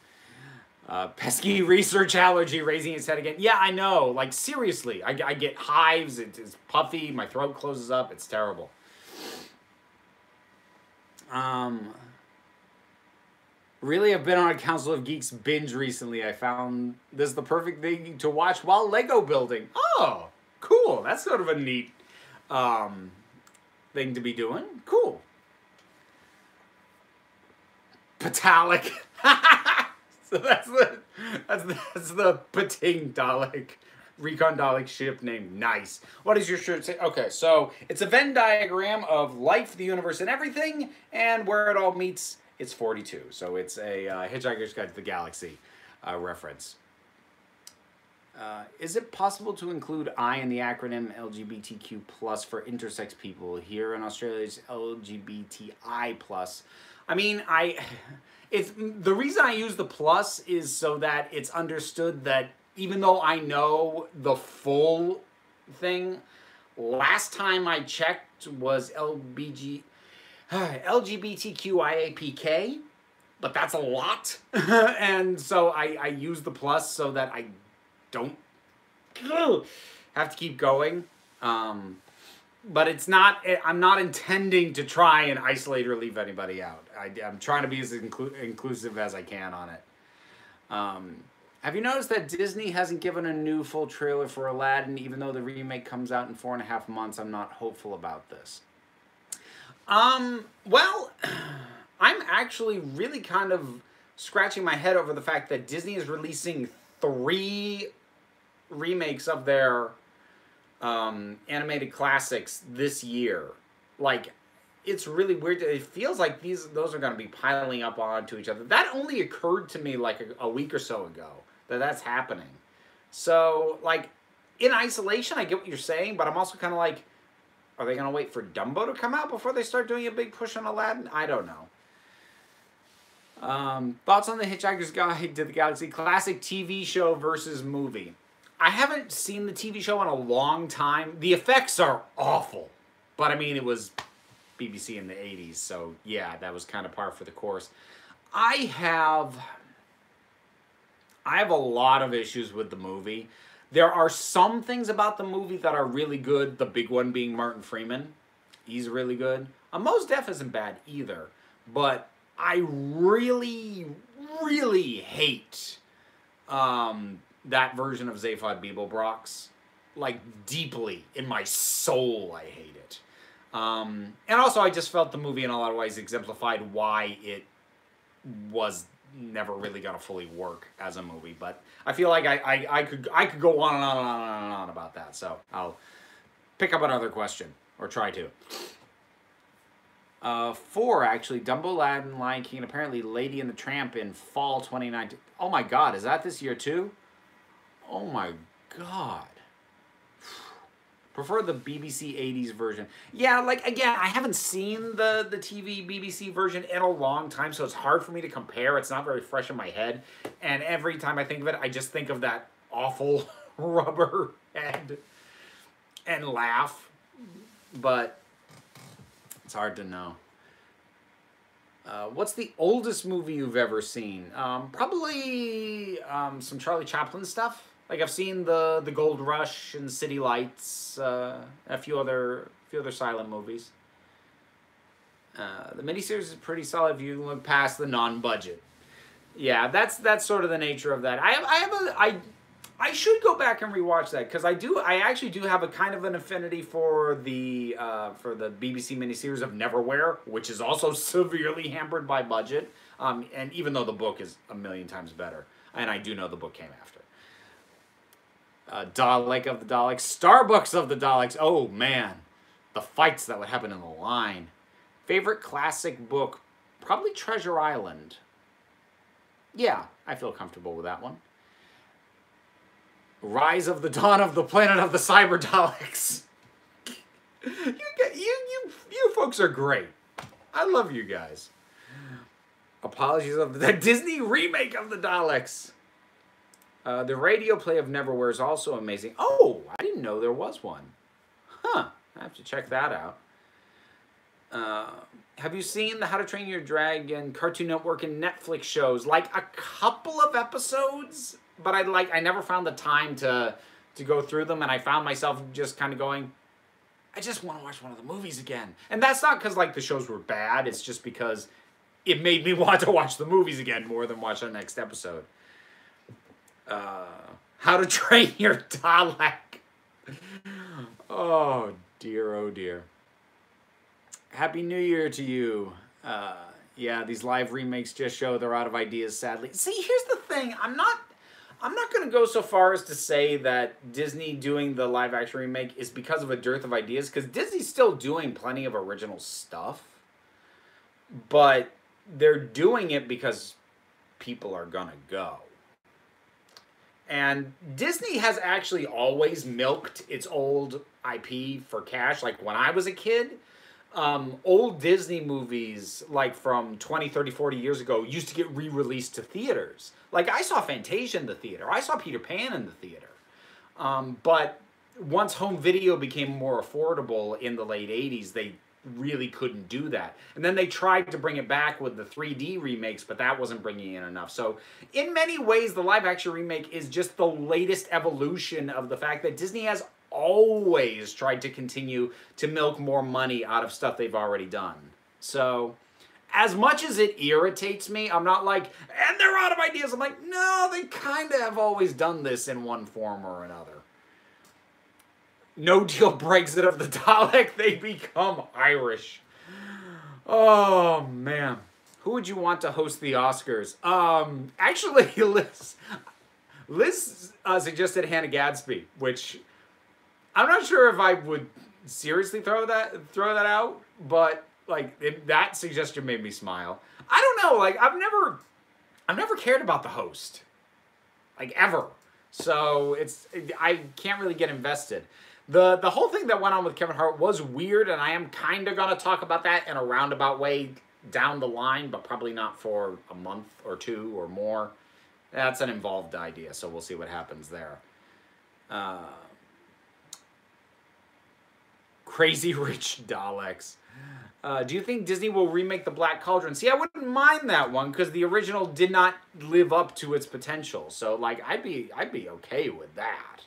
Pesky research allergy raising its head again. Yeah, I know. Like, seriously. I get hives. It's puffy. My throat closes up. It's terrible. Really, I've been on a Council of Geeks binge recently. I found this the perfect thing to watch while Lego building. Oh, cool. That's sort of a neat thing to be doing. Cool. Patalic. So that's the Pating Dalek, Recon Dalek ship name. Nice. What does your shirt say? Okay, so it's a Venn diagram of life, the universe, and everything, and where it all meets, it's 42. So it's a Hitchhiker's Guide to the Galaxy reference. Is it possible to include I in the acronym LGBTQ plus for intersex people? Here in Australia, it's LGBTI plus. I mean, it's the reason I use the plus is so that it's understood that even though I know the full thing, last time I checked was LGBTQIAPK, but that's a lot. And so I use the plus so that I don't have to keep going. But it's not, I'm not intending to try and isolate or leave anybody out. I'm trying to be as inclusive as I can on it. Have you noticed that Disney hasn't given a new full trailer for Aladdin, even though the remake comes out in 4.5 months? I'm not hopeful about this. Well, I'm actually really kind of scratching my head over the fact that Disney is releasing 3 remakes of their animated classics this year. Like, it's really weird. It feels like those are going to be piling up onto each other. That only occurred to me like a week or so ago that that's happening. So, like, in isolation, I get what you're saying, but I'm also kind of like, are they going to wait for Dumbo to come out before they start doing a big push on Aladdin? I don't know. Thoughts on the Hitchhiker's Guide to the Galaxy classic TV show versus movie? I haven't seen the TV show in a long time. The effects are awful. But, I mean, it was BBC in the 80s, so, yeah, that was kind of par for the course. I have a lot of issues with the movie. There are some things about the movie that are really good, the big one being Martin Freeman. He's really good. Mos Def isn't bad either, but I really, really hate that version of Zaphod Beeblebrox. Like, deeply in my soul, I hate it. And also, I just felt the movie in a lot of ways exemplified why it was never really gonna fully work as a movie. But I feel like I could go on and on and on and on about that. So I'll pick up another question, or try to. 4, actually. Dumbo, Aladdin, Lion King, and apparently Lady and the Tramp in fall 2019. Oh my god, is that this year too? Oh my god. Prefer the BBC 80s version. Yeah, like, again, I haven't seen the TV BBC version in a long time, so it's hard for me to compare. It's not very fresh in my head. And every time I think of it, I just think of that awful rubber head and laugh. But it's hard to know. What's the oldest movie you've ever seen? Probably some Charlie Chaplin stuff. Like, I've seen the Gold Rush and City Lights, a few other silent movies. The miniseries is pretty solid if you look past the non-budget. Yeah, that's sort of the nature of that. I should go back and rewatch that because I actually do have a kind of an affinity for the BBC miniseries of Neverwhere, which is also severely hampered by budget. And even though the book is a million times better, and I do know the book came after. Dalek of the Daleks, Starbucks of the Daleks. Oh man, the fights that would happen in the line. Favorite classic book, probably Treasure Island. Yeah, I feel comfortable with that one. Rise of the Dawn of the Planet of the Cyber Daleks. You folks are great. I love you guys. Apologies of the Disney remake of the Daleks. The radio play of Neverwhere is also amazing. Oh, I didn't know there was one. Huh, I have to check that out. Have you seen the How to Train Your Dragon, Cartoon Network, and Netflix shows? Like a couple of episodes, but I never found the time to go through them, and I found myself just kind of going, I just want to watch one of the movies again. And that's not because like the shows were bad, it's just because it made me want to watch the movies again more than watch the next episode. How to Train Your Dalek. Oh dear, oh dear. Happy New Year to you. Yeah, these live remakes just show they're out of ideas, sadly. See, here's the thing. I'm not going to go so far as to say that Disney doing the live action remake is because of a dearth of ideas, because Disney's still doing plenty of original stuff. But they're doing it because people are going to go. And Disney has actually always milked its old IP for cash. Like when I was a kid, old Disney movies like from 20, 30, 40 years ago used to get re-released to theaters. Like I saw Fantasia in the theater. I saw Peter Pan in the theater. But once home video became more affordable in the late 80s, they really couldn't do that. And then they tried to bring it back with the 3D remakes, but that wasn't bringing in enough. So in many ways, the live action remake is just the latest evolution of the fact that Disney has always tried to continue to milk more money out of stuff they've already done. So as much as it irritates me, I'm not like, and they're out of ideas. I'm like, no, they kind of have always done this in one form or another. No deal Brexit of the Dalek, they become Irish. Oh, man. Who would you want to host the Oscars? Actually, Liz suggested Hannah Gadsby, which I'm not sure if I would seriously throw that out, but like that suggestion made me smile. I don't know, like I've never cared about the host, like ever. So I can't really get invested. The whole thing that went on with Kevin Hart was weird, and I am kind of going to talk about that in a roundabout way down the line, but probably not for a month or two or more. That's an involved idea, so we'll see what happens there. Crazy Rich Daleks. Do you think Disney will remake The Black Cauldron? See, I wouldn't mind that one because the original did not live up to its potential. So, like, I'd be okay with that.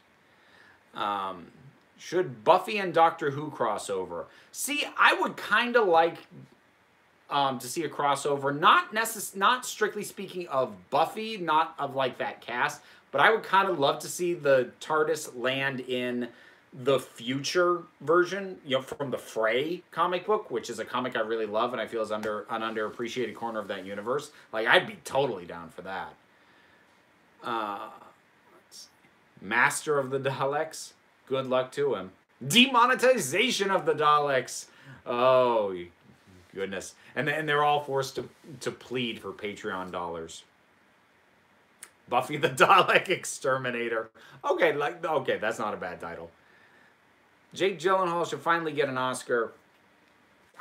Should Buffy and Doctor Who crossover? See, I would kind of like to see a crossover. Not strictly speaking of Buffy, not of like that cast, but I would kind of love to see the TARDIS land in the future version, you know, from the Fray comic book, which is a comic I really love and I feel is an underappreciated corner of that universe. Like, I'd be totally down for that. Master of the Daleks. Good luck to him. Demonetization of the Daleks. Oh, Goodness. And they're all forced to plead for Patreon dollars. Buffy the Dalek Exterminator. Okay, that's not a bad title. Jake Gyllenhaal should finally get an Oscar.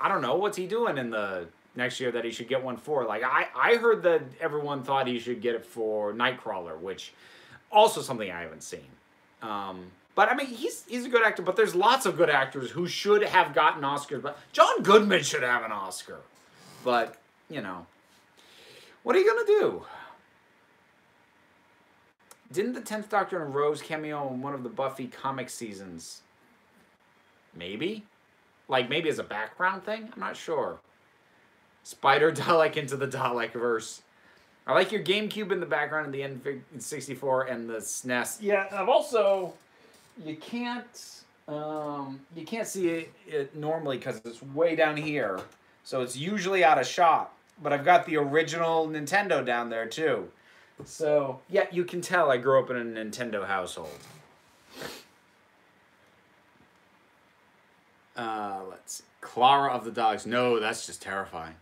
I don't know, what's he doing in the next year that he should get one for? Like, I heard that everyone thought he should get it for Nightcrawler, which also something I haven't seen. But I mean, he's a good actor, but there's lots of good actors who should have gotten Oscars. But John Goodman should have an Oscar. But, you know, what are you going to do? Didn't the 10th Doctor and Rose cameo in one of the Buffy comic seasons? Maybe? Like, maybe as a background thing? I'm not sure. Spider Dalek into the Dalekverse. I like your GameCube in the background and the N64 and the SNES. Yeah, I've also... You can't see it normally because it's way down here. So it's usually out of shot. But I've got the original Nintendo down there, too. So, yeah, you can tell I grew up in a Nintendo household. Let's see. Clara of the Dogs. No, that's just terrifying.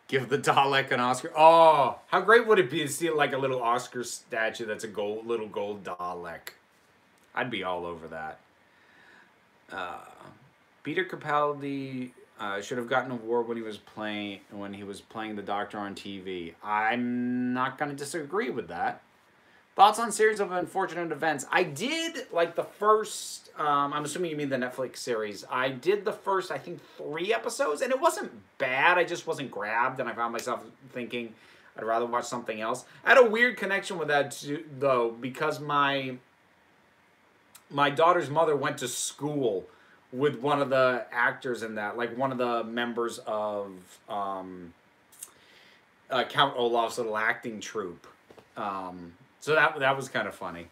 Give the Dalek an Oscar. Oh, how great would it be to see like a little Oscar statue that's a little gold Dalek? I'd be all over that. Peter Capaldi should have gotten an award when he was playing the Doctor on TV. I'm not going to disagree with that. Thoughts on series of unfortunate events? I did like the first. I'm assuming you mean the Netflix series. I did the first, I think, 3 episodes, and it wasn't bad. I just wasn't grabbed, and I found myself thinking I'd rather watch something else. I had a weird connection with that too, though, because my daughter's mother went to school with one of the actors in that, like one of the members of Count Olaf's little acting troupe. So that was kind of funny.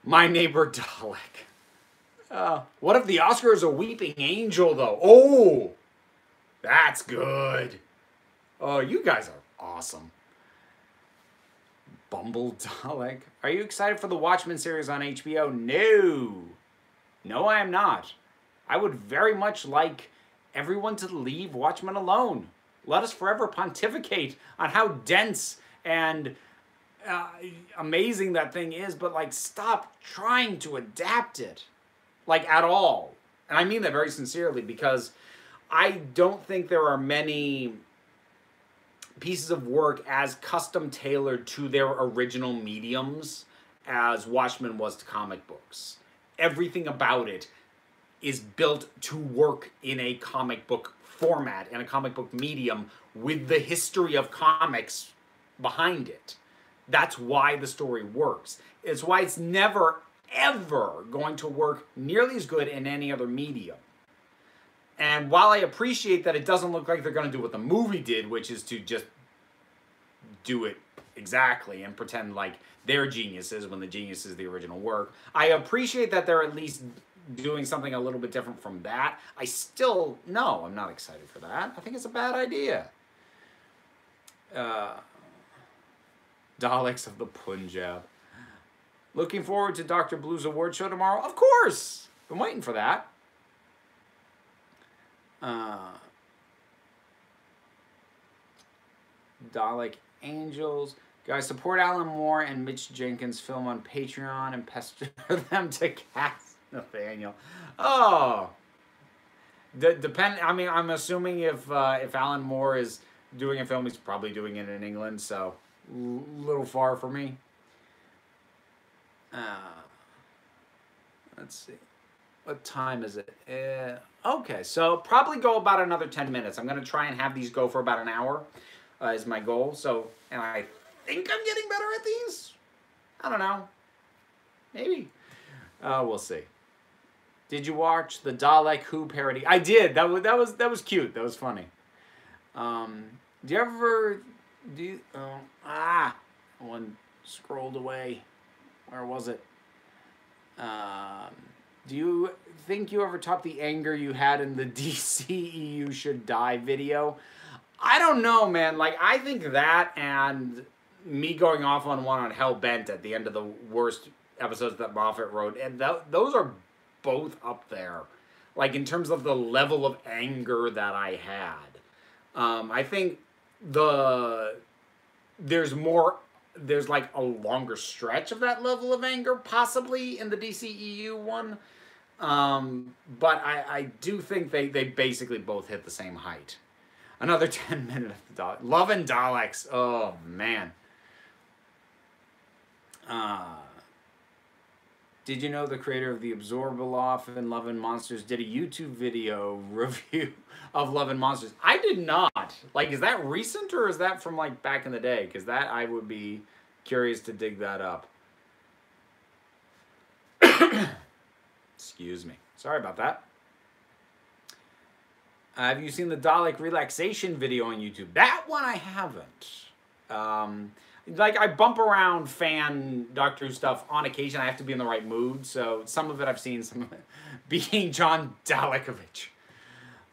My Neighbor Dalek. What if the Oscar is a weeping angel, though? Oh, that's good. Oh, you guys are awesome. Bumble Dalek. Are you excited for the Watchmen series on HBO? No. No, I am not. I would very much like everyone to leave Watchmen alone. Let us forever pontificate on how dense and amazing that thing is, but like stop trying to adapt it, like at all. And I mean that very sincerely, because I don't think there are many pieces of work as custom tailored to their original mediums as Watchmen was to comic books. Everything about it is built to work in a comic book format and a comic book medium with the history of comics behind it. That's why the story works. It's why it's never, ever going to work nearly as good in any other medium. And while I appreciate that it doesn't look like they're going to do what the movie did, which is to just do it exactly and pretend like they're geniuses when the genius is the original work, I appreciate that they're at least doing something a little bit different from that. I'm not excited for that. I think it's a bad idea. Daleks of the Punjab. Looking forward to Dr. Blue's award show tomorrow? Of course! Been waiting for that. Dalek Angels. Guys, support Alan Moore and Mitch Jenkins' film on Patreon and pester them to cast Nathaniel. Oh! I mean, I'm assuming if Alan Moore is doing a film, he's probably doing it in England, so little far for me. Let's see. What time is it? Okay, so probably go about another 10 minutes. I'm going to try and have these go for about an hour is my goal. So, and I think I'm getting better at these. I don't know. Maybe. We'll see. Did you watch the Dalek Who parody? I did. That was cute. That was funny. Do you ever one scrolled away. Where was it? Do you think you ever topped the anger you had in the DCEU should die video? I don't know, man. Like, I think that and me going off on one on Hellbent at the end of the worst episodes that Moffat wrote, and those are both up there. like in terms of the level of anger that I had. I think there's like a longer stretch of that level of anger possibly in the DCEU one. But I do think they basically both hit the same height. Another 10 minute of the Daleks. Love and Daleks. Oh man. Did you know the creator of the Absorbaloff and Love and Monsters did a YouTube video review of Love and Monsters? I did not. Like, is that recent or is that from like back in the day? Because that I would be curious to dig that up. Excuse me. Sorry about that. Have you seen the Dalek relaxation video on YouTube? That one I haven't. Like, I bump around fan Doctor Who stuff on occasion. I have to be in the right mood. So some of it I've seen, some of it being John Dalekovich.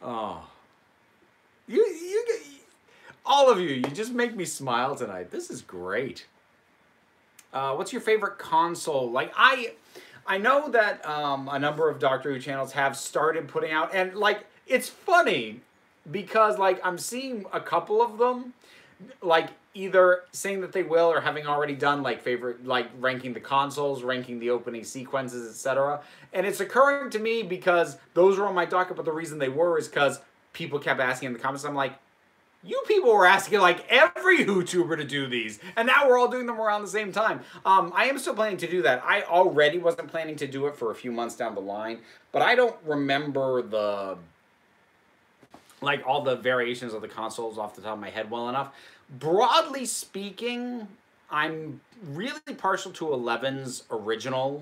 Oh. All of you just make me smile tonight. This is great. What's your favorite console? Like, I know that a number of Doctor Who channels have started putting out, and like, it's funny because like I'm seeing a couple of them like either saying that they will or having already done like favorite, like ranking the consoles, ranking the opening sequences, etc. And it's occurring to me because those were on my docket, but the reason they were is because people kept asking in the comments. I'm like, you people were asking like every YouTuber to do these, and now we're all doing them around the same time. I am still planning to do that. I already wasn't planning to do it for a few months down the line, but I don't remember the like all the variations of the consoles off the top of my head well enough. Broadly speaking, I'm really partial to 11's original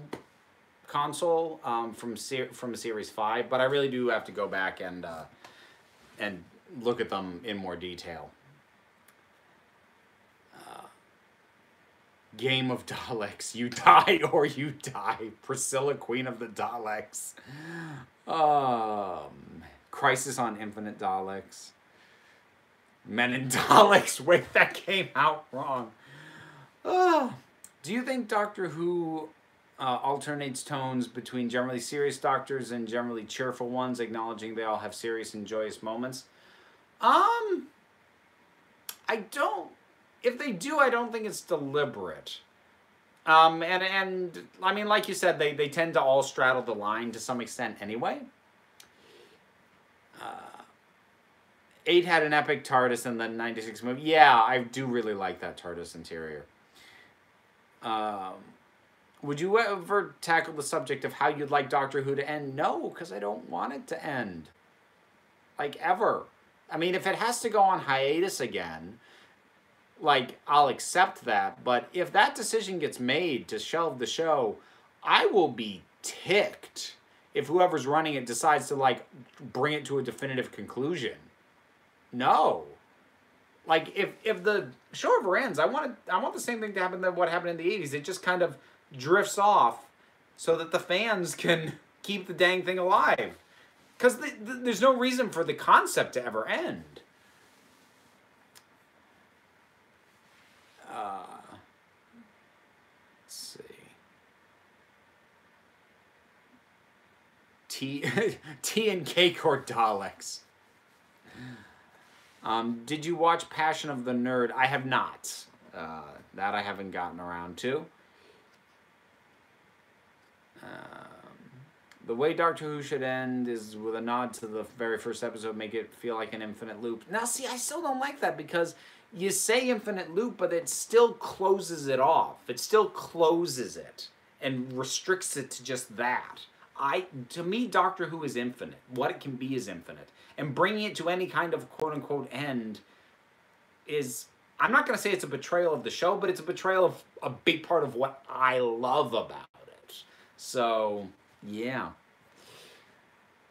console from Series 5, but I really do have to go back and look at them in more detail. Game of Daleks. You die or you die. Priscilla, Queen of the Daleks. Crisis on Infinite Daleks. Men in Daleks. Wait, that came out wrong. Do you think Doctor Who alternates tones between generally serious doctors and generally cheerful ones, acknowledging they all have serious and joyous moments? I don't. If they do, I don't think it's deliberate. And I mean, like you said, they tend to all straddle the line to some extent anyway. 8 had an epic TARDIS in the 96 movie. Yeah, I do really like that TARDIS interior. Would you ever tackle the subject of how you'd like Doctor Who to end? No, because I don't want it to end. Like, ever. I mean, if it has to go on hiatus again, like, I'll accept that. But if that decision gets made to shelve the show, I will be ticked if whoever's running it decides to, like, bring it to a definitive conclusion. No. Like, if the show ever ends, I want the same thing to happen that what happened in the 80s. It just kind of drifts off so that the fans can keep the dang thing alive. Because there's no reason for the concept to ever end. Let's see. Tea and cake or Daleks. Did you watch Passion of the Nerd? I have not. That I haven't gotten around to. The way Doctor Who should end is with a nod to the very first episode, make it feel like an infinite loop. Now, see, I still don't like that because you say infinite loop, but it still closes it off. It still closes it and restricts it to just that. To me, Doctor Who is infinite. What it can be is infinite. And bringing it to any kind of quote-unquote end is, I'm not going to say it's a betrayal of the show, but it's a betrayal of a big part of what I love about it. So, yeah.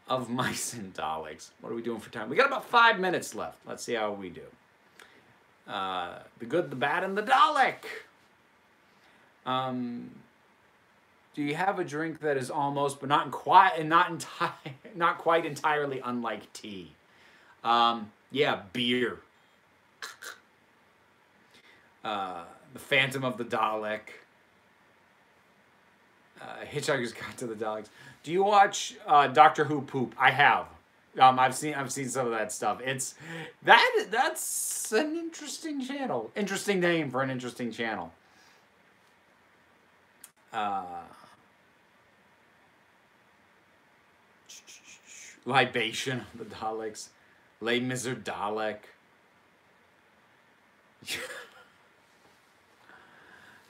Of Mice and Daleks. What are we doing for time? We got about 5 minutes left. Let's see how we do. The Good, the Bad, and the Dalek. Do you have a drink that is almost, but not quite entirely unlike tea? Yeah, beer. The Phantom of the Dalek. Hitchhiker's Guide to the Daleks. Do you watch Doctor Who Poop? I have. I've seen some of that stuff. That's an interesting channel. Interesting name for an interesting channel. Libation of the Daleks. Les Miser Dalek.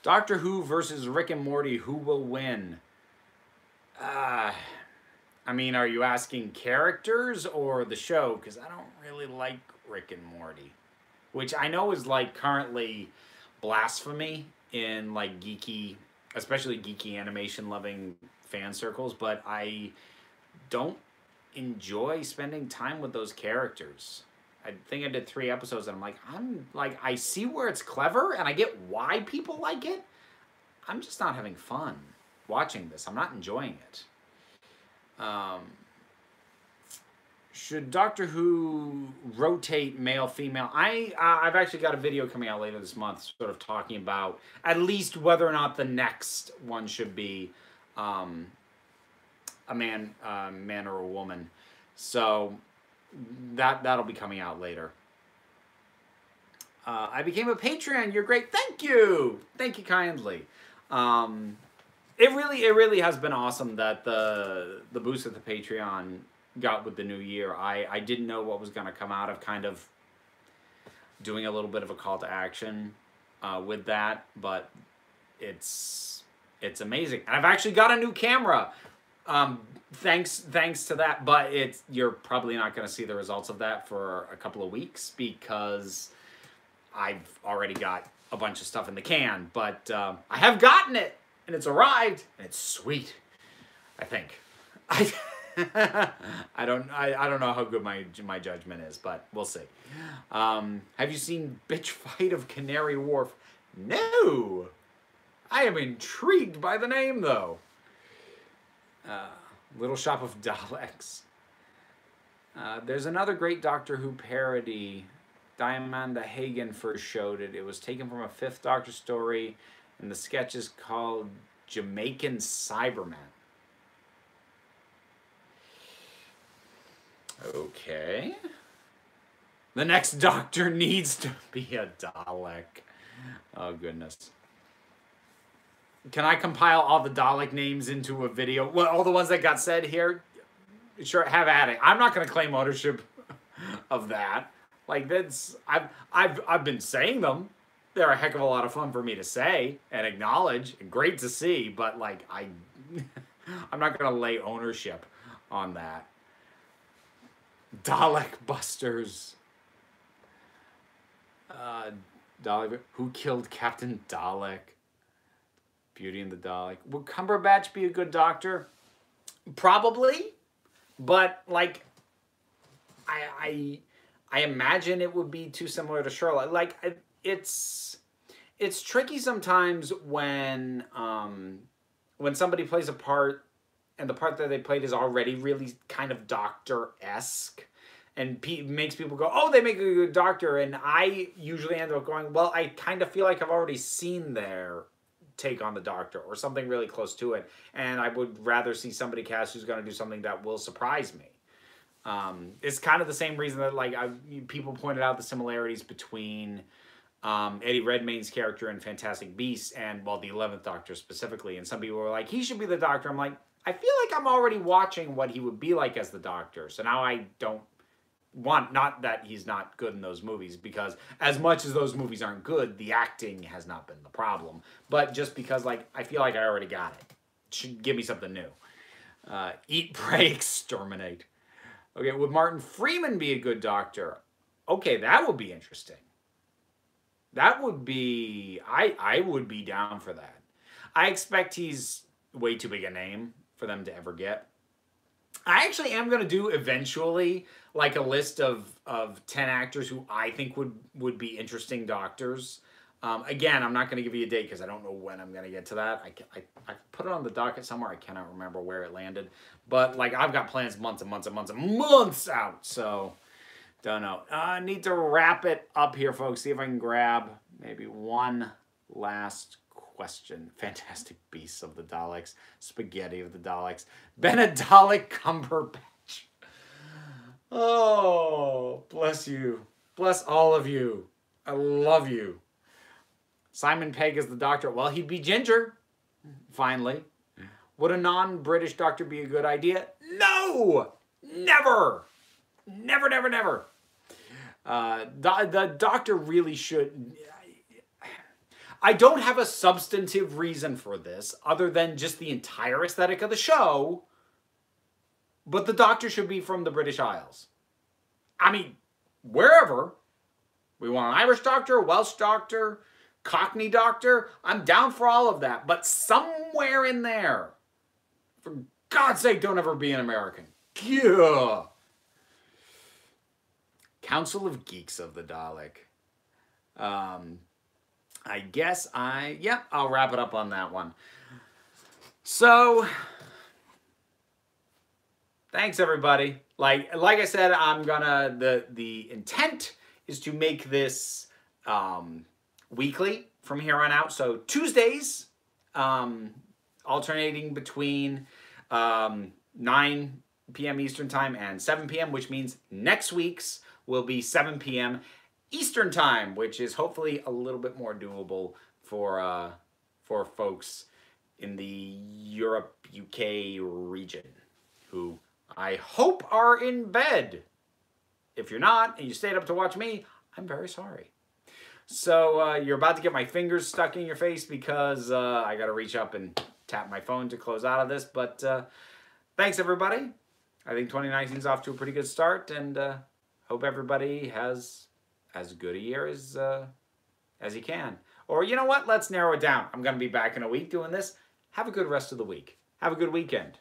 Doctor Who versus Rick and Morty. Who will win? I mean, are you asking characters or the show? Because I don't really like Rick and Morty. Which I know is like currently blasphemy in like geeky, especially geeky animation loving fan circles. But I don't enjoy spending time with those characters. I think I did 3 episodes and I'm like, I see where it's clever and I get why people like it. I'm just not having fun watching this. I'm not enjoying it. Should Doctor Who rotate male, female? I've actually got a video coming out later this month sort of talking about at least whether or not the next one should be a man or a woman. So that'll be coming out later. I became a Patreon. You're great. Thank you. Thank you kindly. It really has been awesome that the boost that the Patreon got with the new year. I didn't know what was going to come out of kind of doing a little bit of a call to action with that, but it's amazing. And I've actually got a new camera. Thanks to that, but you're probably not going to see the results of that for a couple of weeks because I've already got a bunch of stuff in the can, but I have gotten it and it's arrived and it's sweet. I think. I don't know how good my judgment is, but we'll see. Have you seen Bitch Fight of Canary Wharf? No. I am intrigued by the name though. Little Shop of Daleks. There's another great Doctor Who parody. Diamanda Hagen first showed it. It was taken from a 5th Doctor story, and the sketch is called Jamaican Cyberman. Okay. The next Doctor needs to be a Dalek. Oh, goodness. Can I compile all the Dalek names into a video? Well, all the ones that got said here? Sure, have at it. I'm not going to claim ownership of that. Like, that's... I've been saying them. They're a heck of a lot of fun for me to say and acknowledge and great to see, but, like, I'm not going to lay ownership on that. Dalek Busters. Dalek... Who killed Captain Dalek? Beauty and the Dalek. Would Cumberbatch be a good Doctor? Probably. But, like, I imagine it would be too similar to Sherlock. Like, it's tricky sometimes when somebody plays a part and the part that they played is already really kind of Doctor-esque and makes people go, oh, they make a good Doctor. And I usually end up going, well, I kind of feel like I've already seen their take on the Doctor or something really close to it. And I would rather see somebody cast who's going to do something that will surprise me. It's kind of the same reason that like people pointed out the similarities between Eddie Redmayne's character in Fantastic Beasts and, well, the 11th Doctor specifically. And some people were like, he should be the Doctor. I'm like, I feel like I'm already watching what he would be like as the Doctor. So now I don't want, not that he's not good in those movies, because as much as those movies aren't good, the acting has not been the problem. But just because, like, I feel like I already got it. Should give me something new. Eat, Pray, Exterminate. Okay, would Martin Freeman be a good Doctor? Okay, that would be interesting. That would be... I would be down for that. I expect he's way too big a name for them to ever get. I actually am going to do eventually like a list of 10 actors who I think would be interesting Doctors. Again, I'm not going to give you a date because I don't know when I'm going to get to that. I put it on the docket somewhere. I cannot remember where it landed. But like I've got plans months and months and months and months out. So don't know. I need to wrap it up here, folks. See if I can grab maybe one last question. Fantastic Beasts of the Daleks. Spaghetti of the Daleks. Benedalek Cumberbatch. Oh, bless you. Bless all of you. I love you. Simon Pegg as the Doctor. Well, he'd be Ginger. Finally. Would a non-British Doctor be a good idea? No! Never! Never, never, never. The Doctor really should... I don't have a substantive reason for this other than just the entire aesthetic of the show, but the Doctor should be from the British Isles. I mean, wherever. We want an Irish Doctor, a Welsh Doctor, Cockney Doctor. I'm down for all of that, but somewhere in there, for God's sake, don't ever be an American. Yeah. Council of Geeks of the Dalek. I guess I'll wrap it up on that one. So, thanks everybody. Like I said, I'm gonna, the intent is to make this weekly from here on out. So Tuesdays, alternating between 9 p.m. Eastern Time and 7 p.m., which means next week's will be 7 p.m. Eastern Time, which is hopefully a little bit more doable for folks in the Europe, UK region, who I hope are in bed. If you're not, and you stayed up to watch me, I'm very sorry. So you're about to get my fingers stuck in your face because I got to reach up and tap my phone to close out of this. But thanks, everybody. I think 2019 is off to a pretty good start, and hope everybody has as good a year as you can. Or you know what? Let's narrow it down. I'm going to be back in a week doing this. Have a good rest of the week. Have a good weekend.